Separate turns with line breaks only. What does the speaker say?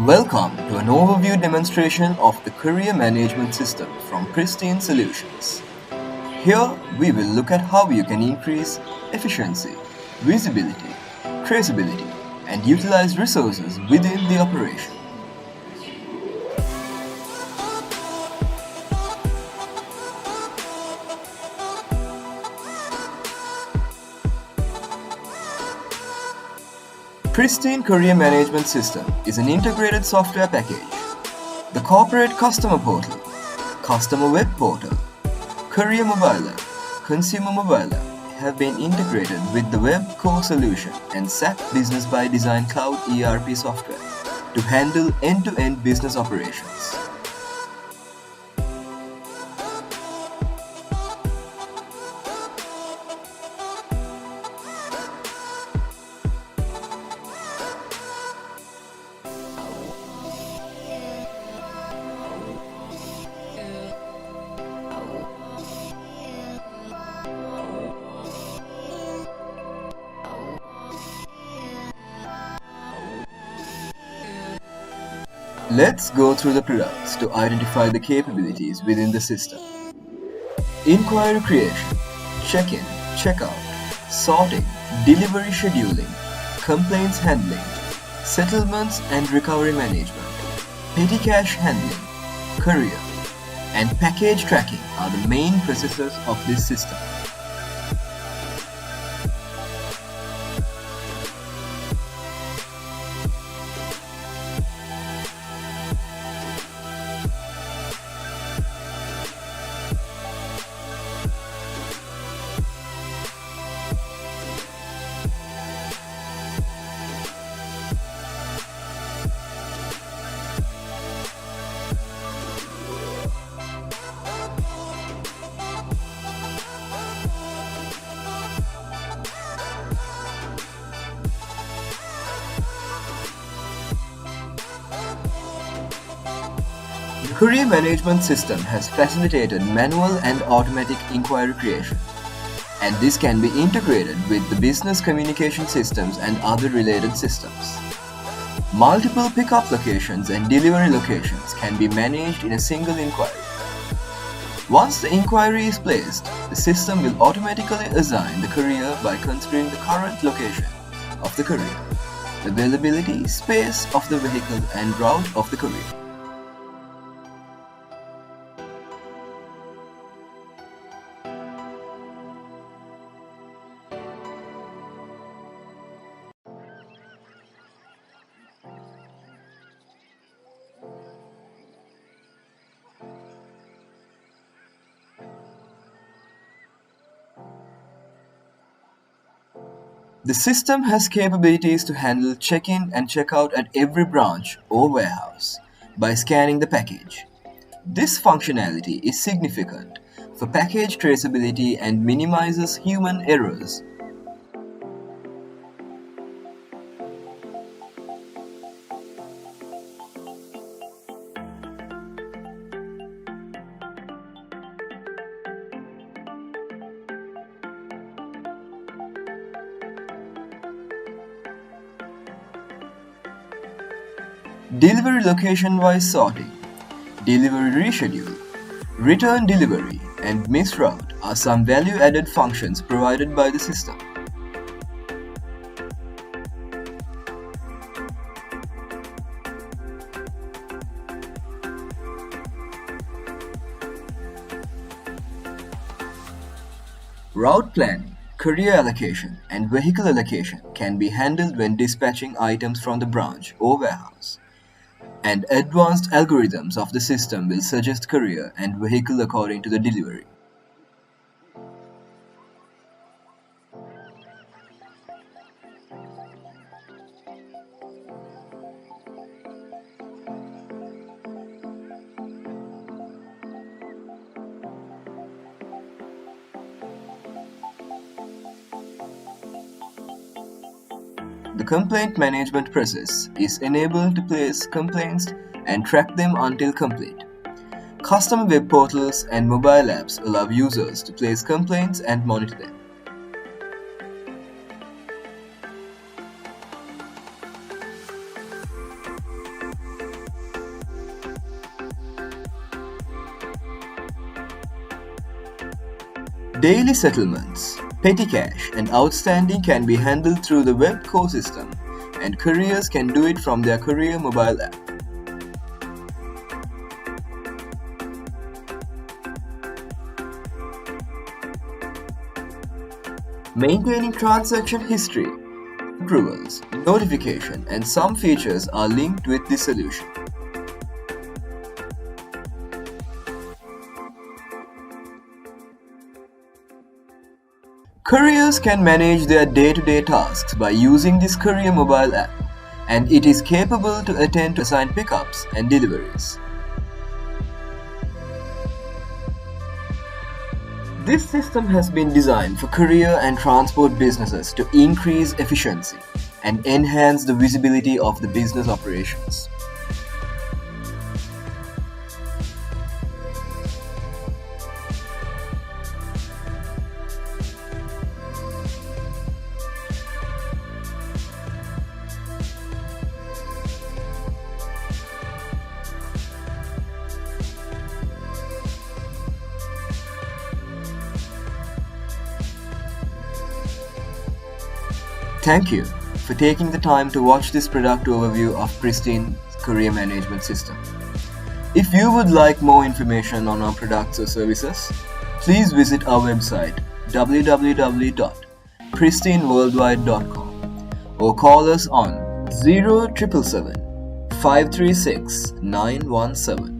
Welcome to an overview demonstration of the Courier Management System from Pristine Solutions. Here we will look at how you can increase efficiency, visibility, traceability, and utilize resources within the operation. Pristine Courier Management System is an integrated software package. The corporate customer portal, customer web portal, courier mobile app, consumer mobile app have been integrated with the web core solution and SAP Business ByDesign Cloud ERP Software to handle end-to-end business operations. Let's go through the products to identify the capabilities within the system. Inquiry creation, check-in, check-out, sorting, delivery scheduling, complaints handling, settlements and recovery management, petty cash handling, courier, and package tracking are the main processes of this system. The Courier Management System has facilitated manual and automatic inquiry creation, and this can be integrated with the business communication systems and other related systems. Multiple pickup locations and delivery locations can be managed in a single inquiry. Once the inquiry is placed, the system will automatically assign the courier by considering the current location of the courier, availability, space of the vehicle, and route of the courier. The system has capabilities to handle check-in and check-out at every branch or warehouse by scanning the package. This functionality is significant for package traceability and minimizes human errors. Delivery location-wise sorting, delivery reschedule, return delivery, and misroute are some value-added functions provided by the system. Route planning, courier allocation, and vehicle allocation can be handled when dispatching items from the branch or warehouse. And advanced algorithms of the system will suggest courier and vehicle according to the delivery. The complaint management process is enabled to place complaints and track them until complete. Customer web portals and mobile apps allow users to place complaints and monitor them. Daily settlements, petty cash, and outstanding can be handled through the web core system, and couriers can do it from their courier mobile app. Maintaining transaction history, approvals, notification, and some features are linked with this solution. Couriers can manage their day-to-day tasks by using this courier mobile app, and it is capable to attend to assigned pickups and deliveries. This system has been designed for courier and transport businesses to increase efficiency and enhance the visibility of the business operations. Thank you for taking the time to watch this product overview of Pristine Courier Management System. If you would like more information on our products or services, please visit our website www.pristineworldwide.com or call us on 0777 536 917.